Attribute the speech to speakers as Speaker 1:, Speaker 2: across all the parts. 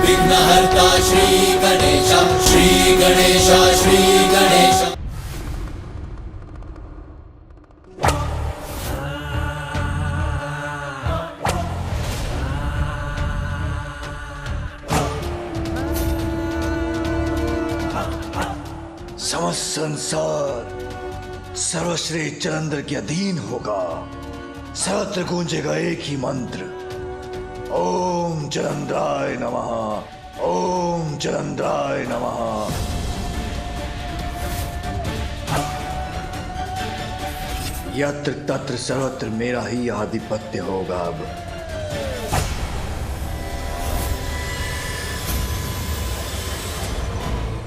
Speaker 1: विघ्नहर्ता श्री गणेश, श्री गणेश, श्री गणेश।
Speaker 2: समस्त संसार सर्वश्री जलंधर के अधीन होगा। सर्वत्र गूंजेगा एक ही मंत्र, ओम जलंधराय नमः, ओम जलंधराय नमः। यत्र तत्र सर्वत्र मेरा ही आधिपत्य होगा। अब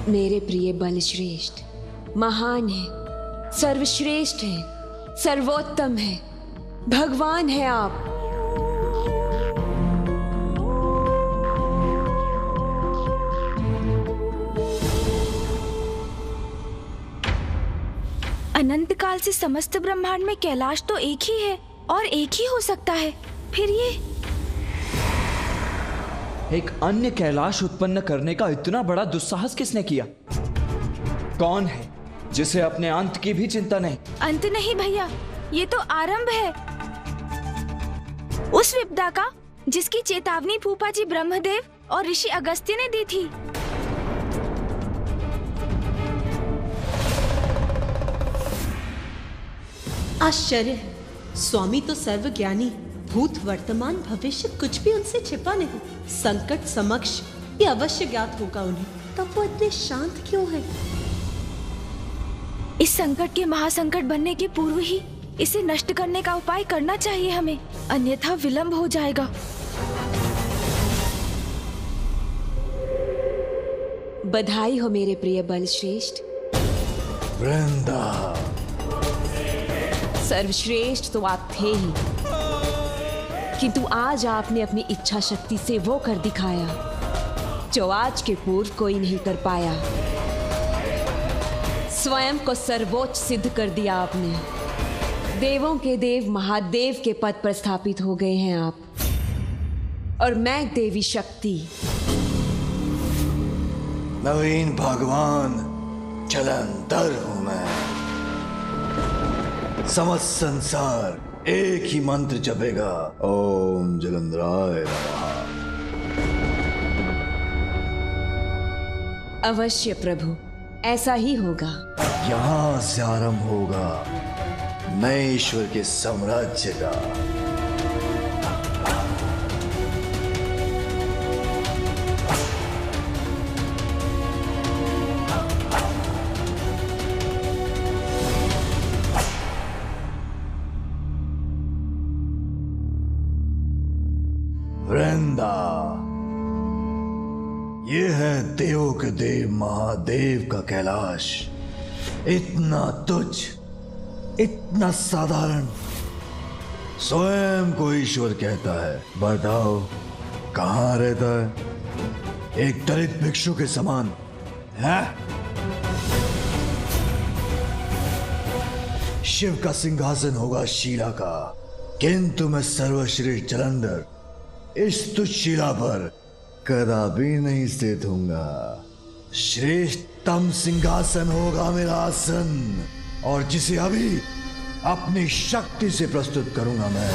Speaker 3: मेरे प्रिय बलश्रेष्ठ महान है, सर्वश्रेष्ठ है, सर्वोत्तम है, भगवान है आप।
Speaker 4: अनंत काल से समस्त ब्रह्मांड में कैलाश तो एक ही है और एक ही हो सकता है। फिर ये
Speaker 5: एक अन्य कैलाश उत्पन्न करने का इतना बड़ा दुस्साहस किसने किया? कौन है जिसे अपने अंत की भी चिंता नहीं?
Speaker 4: अंत नहीं भैया, ये तो आरंभ है उस विपदा का जिसकी चेतावनी फूफा जी ब्रह्मदेव और ऋषि अगस्त्य ने दी थी।
Speaker 6: आश्चर्य है, स्वामी तो सर्वज्ञानी, भूत वर्तमान भविष्य कुछ भी उनसे छिपा नहीं। संकट समक्ष ये अवश्य ज्ञात होगा उन्हें, तब वो इतने शांत क्यों है?
Speaker 4: इस संकट के महासंकट बनने के पूर्व ही इसे नष्ट करने का उपाय करना चाहिए हमें, अन्यथा विलंब हो जाएगा।
Speaker 3: बधाई हो मेरे प्रिय बलश्रेष्ठ।
Speaker 2: वृंदा,
Speaker 3: सर्वश्रेष्ठ तो आप थे ही, किंतु आज आपने अपनी इच्छा शक्ति से वो कर दिखाया जो आज के पूर्व कोई नहीं कर पाया। स्वयं को सर्वोच्च सिद्ध कर दिया आपने। देवों के देव महादेव के पद पर स्थापित हो गए हैं आप, और मैं देवी शक्ति,
Speaker 2: नवीन भगवान जलंधर हूं मैं। समस्त संसार एक ही मंत्र जपेगा, ओम जलंधराय नमः।
Speaker 3: अवश्य प्रभु, ऐसा ही होगा।
Speaker 2: यहां से आरंभ होगा नए ईश्वर के साम्राज्य का। वृंदा, ये है देवों के देव महादेव का कैलाश। इतना तुच्छ, इतना साधारण, स्वयं को ईश्वर कहता है। बताओ कहां रहता है? एक दलित भिक्षु के समान है। शिव का सिंहासन होगा शीला का, किंतु मैं सर्वश्रेष्ठ जलंधर इस तुच्छ शिला पर कदापि नहीं स्थित होऊंगा। श्रेष्ठतम सिंहासन होगा मेरा आसन, और जिसे अभी अपनी शक्ति से प्रस्तुत करूंगा मैं।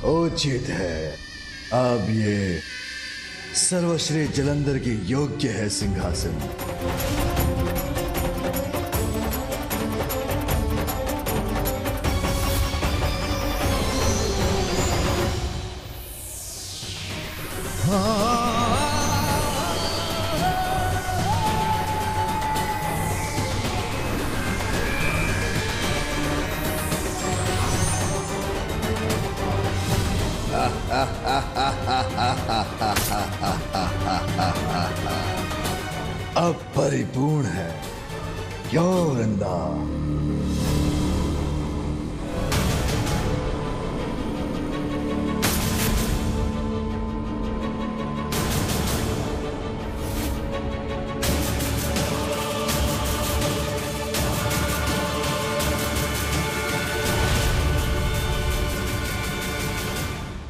Speaker 2: उचित है। अब ये सर्वश्रेष्ठ जलंधर के योग्य है सिंहासन। अब परिपूर्ण है क्यों वृंदा?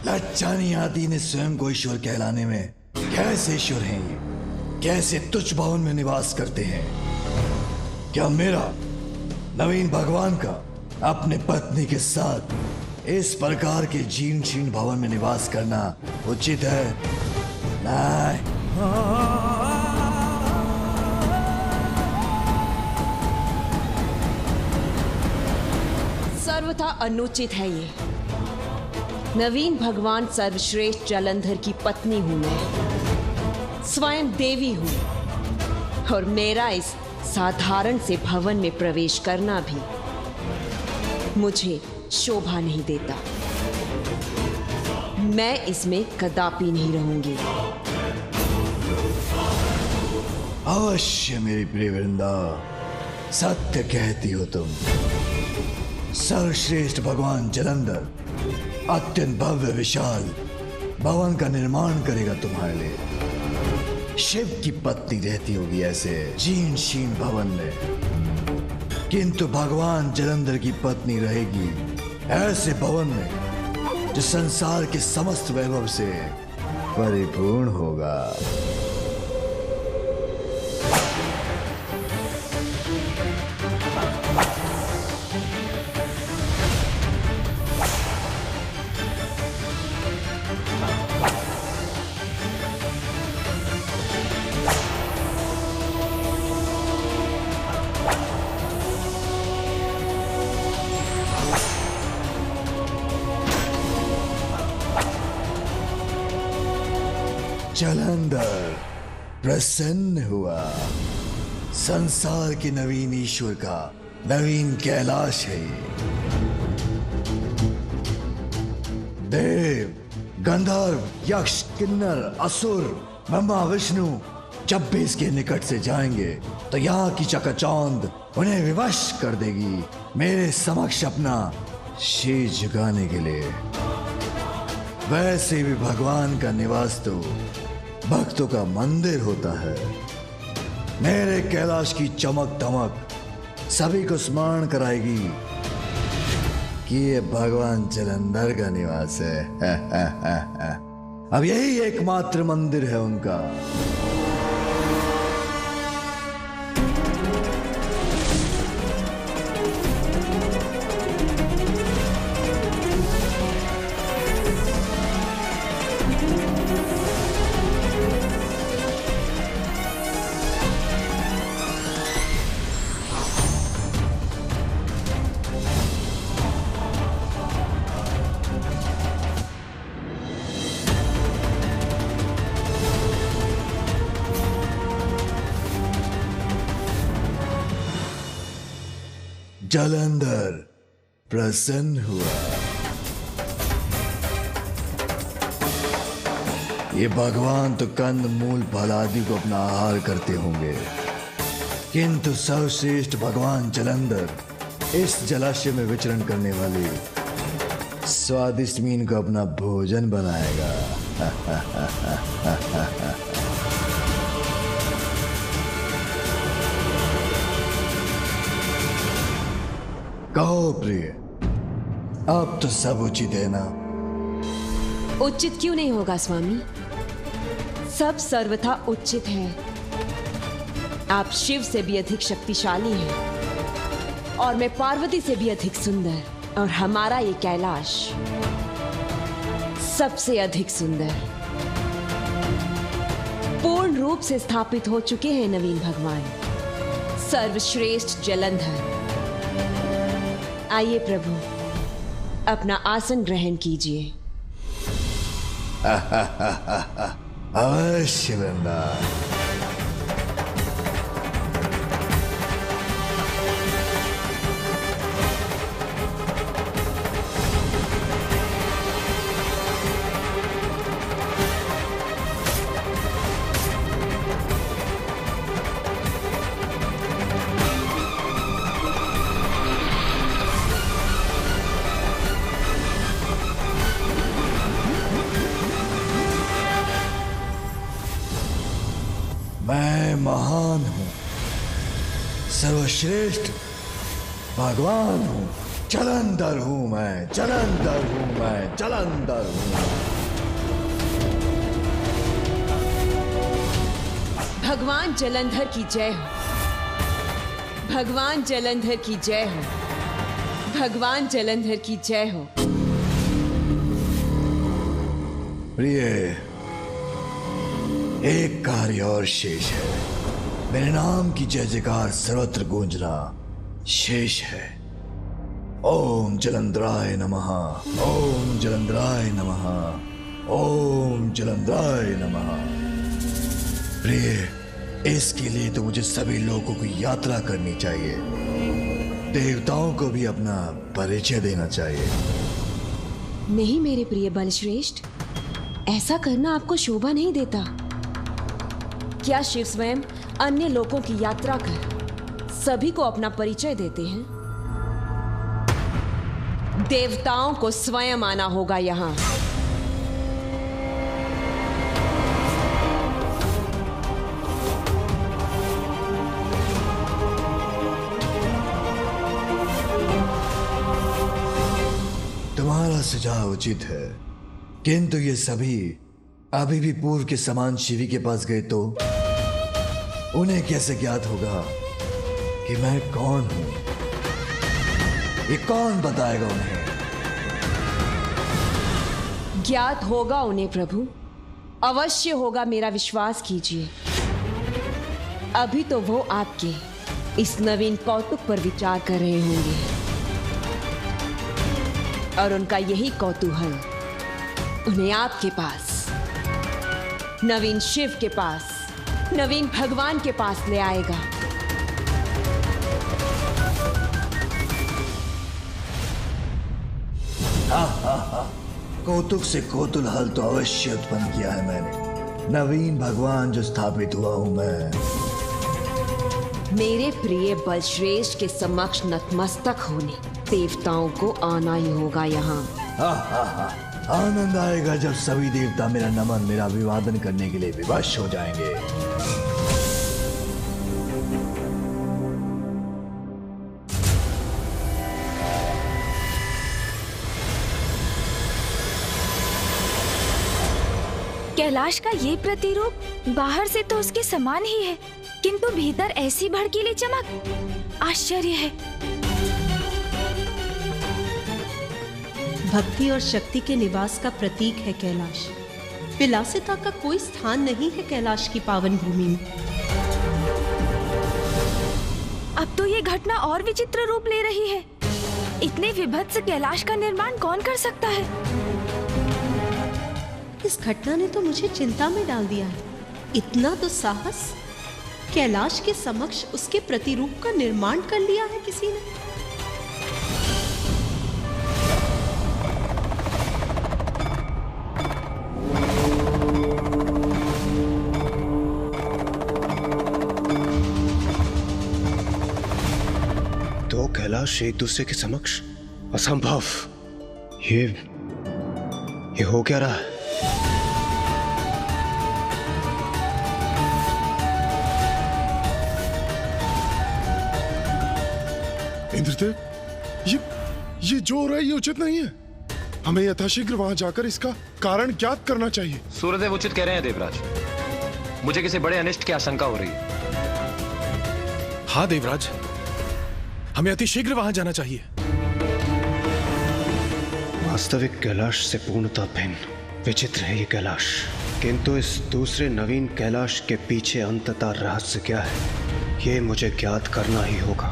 Speaker 2: लज्जानी आदि ने स्वयं को ईश्वर कहलाने में कैसे ईश्वर हैं ये? कैसे तुच्छ भवन में निवास करते हैं? क्या मेरा नवीन भगवान का अपने पत्नी के साथ इस प्रकार के जीर्ण शीर्ण भवन में निवास करना उचित है? नहीं।
Speaker 3: सर्वथा अनुचित है ये। नवीन भगवान सर्वश्रेष्ठ जलंधर की पत्नी हूं मैं, स्वयं देवी हूं, और मेरा इस साधारण से भवन में प्रवेश करना भी मुझे शोभा नहीं देता। मैं इसमें कदापि नहीं रहूंगी।
Speaker 2: अवश्य मेरी प्रिय वृंदा, सत्य कहती हो तुम। सर्वश्रेष्ठ भगवान जलंधर अत्यंत भव्य विशाल भवन का निर्माण करेगा तुम्हारे लिए। शिव की पत्नी रहती होगी ऐसे जीर्ण शीर्ण भवन में, किंतु भगवान जलंधर की पत्नी रहेगी ऐसे भवन में जो संसार के समस्त वैभव से परिपूर्ण होगा। जलंधर प्रसन्न हुआ। संसार के नवीन ईश्वर का नवीन कैलाश है ये। देव, गंधर्व, यक्ष, किन्नर, असुर, ब्रह्मा, विष्णु जब भी इसके निकट से जाएंगे तो यहाँ की चकाचौंध उन्हें विवश कर देगी मेरे समक्ष अपना शीश झुकाने के लिए। वैसे भी भगवान का निवास तो भक्तों का मंदिर होता है। मेरे कैलाश की चमक दमक सभी को स्मरण कराएगी कि ये भगवान जलंधर का निवास है। अब यही एकमात्र मंदिर है उनका। जलंधर प्रसन्न हुआ। ये भगवान तो कंद मूल फल आदि को अपना आहार करते होंगे, किंतु सर्वश्रेष्ठ भगवान जलंधर इस जलाशय में विचरण करने वाले स्वादिष्ट मीन को अपना भोजन बनाएगा। कहो प्रिय, अब तो सब उचित है ना?
Speaker 3: उचित क्यों नहीं होगा स्वामी? सब सर्वथा उचित है। आप शिव से भी अधिक शक्तिशाली हैं और मैं पार्वती से भी अधिक सुंदर, और हमारा ये कैलाश सबसे अधिक सुंदर, पूर्ण रूप से स्थापित हो चुके हैं नवीन भगवान, सर्वश्रेष्ठ जलंधर। आइए प्रभु, अपना आसन ग्रहण कीजिए।
Speaker 2: अवश्य वृंदा। मैं महान हूं, सर्वश्रेष्ठ भगवान हूं, जलंधर हूं मैं, जलंधर हूं मैं, जलंधर हूं।
Speaker 3: भगवान जलंधर की जय हो, भगवान जलंधर की जय हो, भगवान जलंधर की जय हो।
Speaker 2: प्रिय, एक कार्य और शेष है। मेरे नाम की जय जयकार सर्वत्र गूंजना शेष है। ओम जलंधराय नमः, ओम जलंधराय नमः, ओम जलंधराय नमः। प्रिय, इसके लिए तो मुझे सभी लोगों की यात्रा करनी चाहिए, देवताओं को भी अपना परिचय देना चाहिए।
Speaker 3: नहीं मेरे प्रिय बलश्रेष्ठ, ऐसा करना आपको शोभा नहीं देता। क्या शिव स्वयं अन्य लोगों की यात्रा कर सभी को अपना परिचय देते हैं? देवताओं को स्वयं आना होगा यहां।
Speaker 2: तुम्हारा सुझाव उचित है, किंतु ये सभी अभी भी पूर्व के समान शिवी के पास गए तो उन्हें कैसे ज्ञात होगा कि मैं कौन हूं? ये कौन बताएगा उन्हें?
Speaker 3: ज्ञात होगा उन्हें प्रभु, अवश्य होगा, मेरा विश्वास कीजिए। अभी तो वो आपके इस नवीन कौतुक पर विचार कर रहे होंगे और उनका यही कौतूहल उन्हें आपके पास, नवीन शिव के पास, नवीन भगवान के पास ले आएगा।
Speaker 2: कौतुक से कौतूहल तो अवश्य उत्पन्न किया है मैंने। नवीन भगवान जो स्थापित हुआ हूं मैं।
Speaker 3: मेरे प्रिय बलश्रेष्ठ के समक्ष नतमस्तक होने देवताओं को आना ही होगा यहाँ।
Speaker 2: आनंद आएगा जब सभी देवता मेरा नमन, मेरा अभिवादन करने के लिए विवश हो जाएंगे।
Speaker 4: कैलाश का ये प्रतिरूप बाहर से तो उसके समान ही है, किंतु भीतर ऐसी भड़कीली चमक, आश्चर्य है।
Speaker 6: भक्ति और शक्ति के निवास का प्रतीक है कैलाश। विलासिता का कोई स्थान नहीं है कैलाश की पावन भूमि में।
Speaker 4: अब तो ये घटना और विचित्र रूप ले रही है। इतने विभत्स कैलाश का निर्माण कौन कर सकता है?
Speaker 6: इस घटना ने तो मुझे चिंता में डाल दिया है। इतना तो साहस, कैलाश के समक्ष उसके प्रतिरूप का निर्माण कर लिया है किसी ने।
Speaker 7: दो कैलाश एक दूसरे के समक्ष, असंभव। ये हो क्या रहा है?
Speaker 8: इंद्रदेव, ये जो हो रहा है ये उचित नहीं है। हमें यथाशीघ्र वहां जाकर इसका कारण ज्ञात करना चाहिए।
Speaker 9: सूर्यदेव उचित कह रहे हैं देवराज। मुझे किसी बड़े अनिष्ट की आशंका हो रही है।
Speaker 8: हाँ देवराज, हमें अति शीघ्र वहां जाना चाहिए।
Speaker 7: वास्तविक कैलाश से पूर्णतः भिन्न, विचित्र है ये कैलाश, किंतु इस दूसरे नवीन कैलाश के पीछे अंततः रहस्य क्या है, ये मुझे ज्ञात करना ही होगा।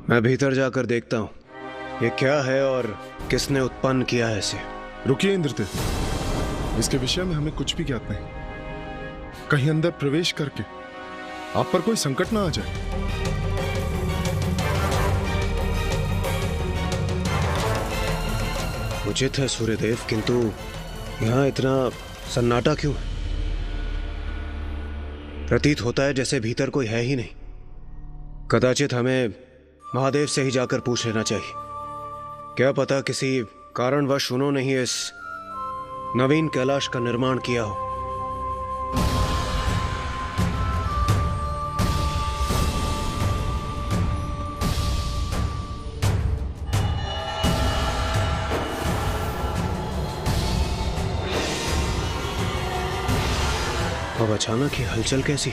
Speaker 7: मैं भीतर जाकर देखता हूं ये क्या है और किसने उत्पन्न किया है इसे।
Speaker 8: रुकिए इंद्रदेव, इसके विषय में हमें कुछ भी ज्ञात नहीं। कहीं अंदर प्रवेश करके आप पर कोई संकट ना आ जाए।
Speaker 7: उचित है सूर्यदेव, किंतु यहां इतना सन्नाटा क्यों है? प्रतीत होता है जैसे भीतर कोई है ही नहीं। कदाचित हमें महादेव से ही जाकर पूछ लेना चाहिए। क्या पता किसी कारणवश उन्होंने ही इस नवीन कैलाश का निर्माण किया हो। अब अचानक ही हलचल कैसी?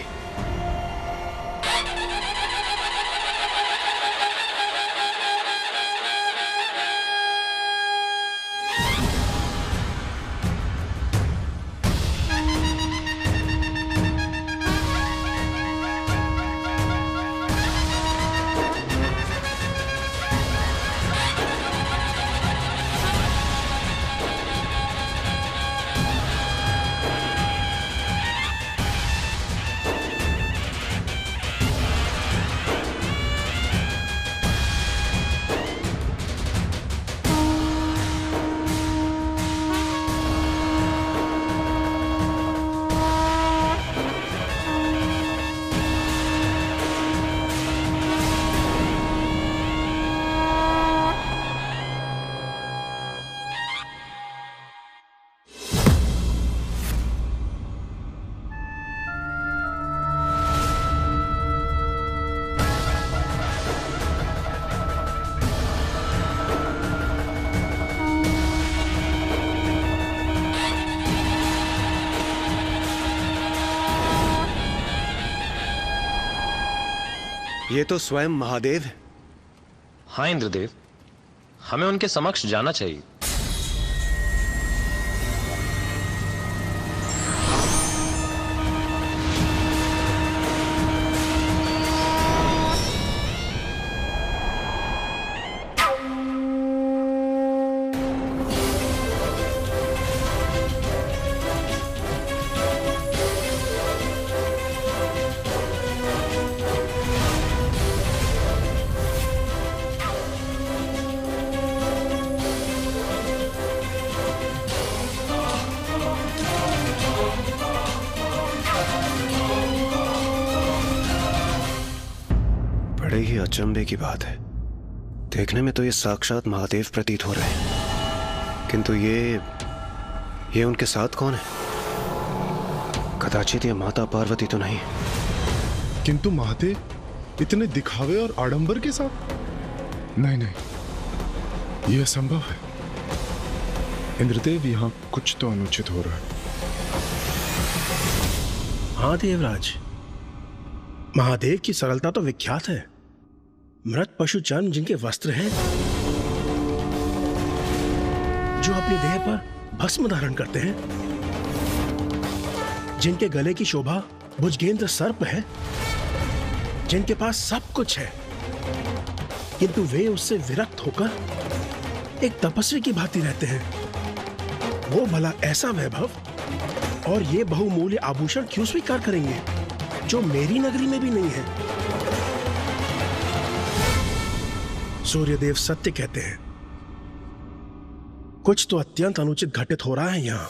Speaker 7: ये तो स्वयं महादेव है।
Speaker 9: हाँ इंद्रदेव, हमें उनके समक्ष जाना चाहिए।
Speaker 7: बड़े ही अचंभे की बात है। देखने में तो ये साक्षात महादेव प्रतीत हो रहे हैं, किंतु ये उनके साथ कौन है? कदाचित ये माता पार्वती तो नहीं।
Speaker 8: किंतु महादेव इतने दिखावे और आडंबर के साथ? नहीं नहीं, यह असंभव है। इंद्रदेव, यहां कुछ तो अनुचित हो रहा है।
Speaker 10: हाँ देवराज, महादेव की सरलता तो विख्यात है। मृत पशु चर्म जिनके वस्त्र हैं, जो अपनी देह पर भस्म धारण करते हैं, जिनके गले की शोभा भुजगेंद्र सर्प है, जिनके पास सब कुछ है, किंतु वे उससे विरक्त होकर एक तपस्वी की भांति रहते हैं। वो भला ऐसा वैभव और ये बहुमूल्य आभूषण क्यों स्वीकार करेंगे जो मेरी नगरी में भी नहीं है? सूर्यदेव सत्य कहते हैं, कुछ तो अत्यंत अनुचित घटित हो रहा है यहां।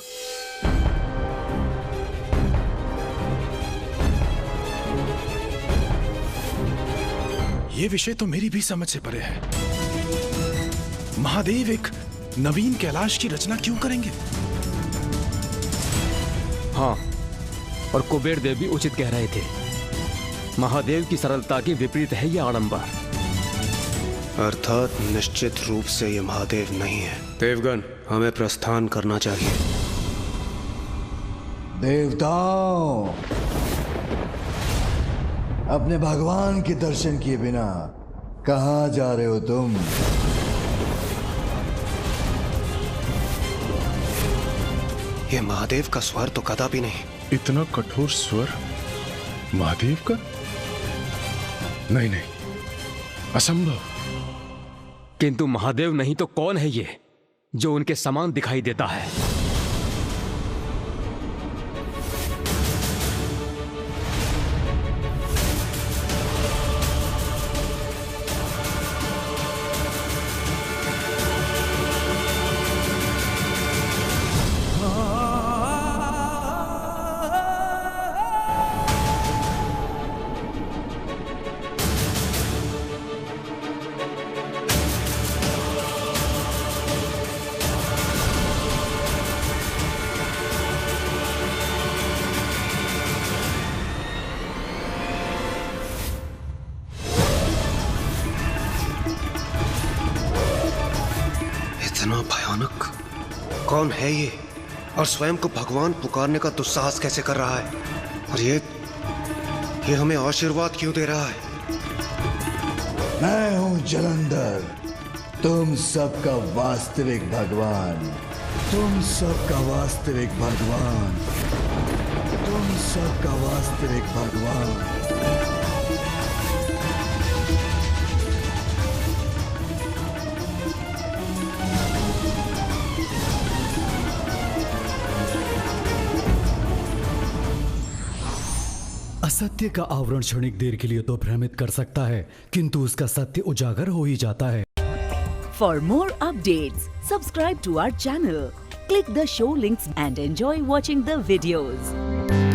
Speaker 11: यह विषय तो मेरी भी समझ से परे है। महादेव एक नवीन कैलाश की रचना क्यों करेंगे?
Speaker 12: हाँ, और कुबेर देव भी उचित कह रहे थे। महादेव की सरलता के विपरीत है यह आडंबर।
Speaker 7: अर्थात निश्चित रूप से ये महादेव नहीं है। देवगण, हमें प्रस्थान करना चाहिए।
Speaker 2: देवताओं, अपने भगवान के दर्शन किए बिना कहां जा रहे हो तुम?
Speaker 7: ये महादेव का स्वर तो कदापि नहीं।
Speaker 8: इतना कठोर स्वर महादेव का? नहीं नहीं, असंभव।
Speaker 12: किंतु महादेव नहीं तो कौन है ये जो उनके समान दिखाई देता है?
Speaker 7: इतना भयानक कौन है ये, और स्वयं को भगवान पुकारने का दुस्साहस कैसे कर रहा है? और ये हमें आशीर्वाद क्यों दे रहा है?
Speaker 2: मैं हूं जलंधर, तुम सबका वास्तविक भगवान, तुम सबका वास्तविक भगवान, तुम सबका वास्तविक भगवान।
Speaker 13: असत्य का आवरण क्षणिक देर के लिए तो भ्रमित कर सकता है, किंतु उसका सत्य उजागर हो ही जाता है।
Speaker 14: For more updates, subscribe to our channel, click the show links and enjoy watching the videos.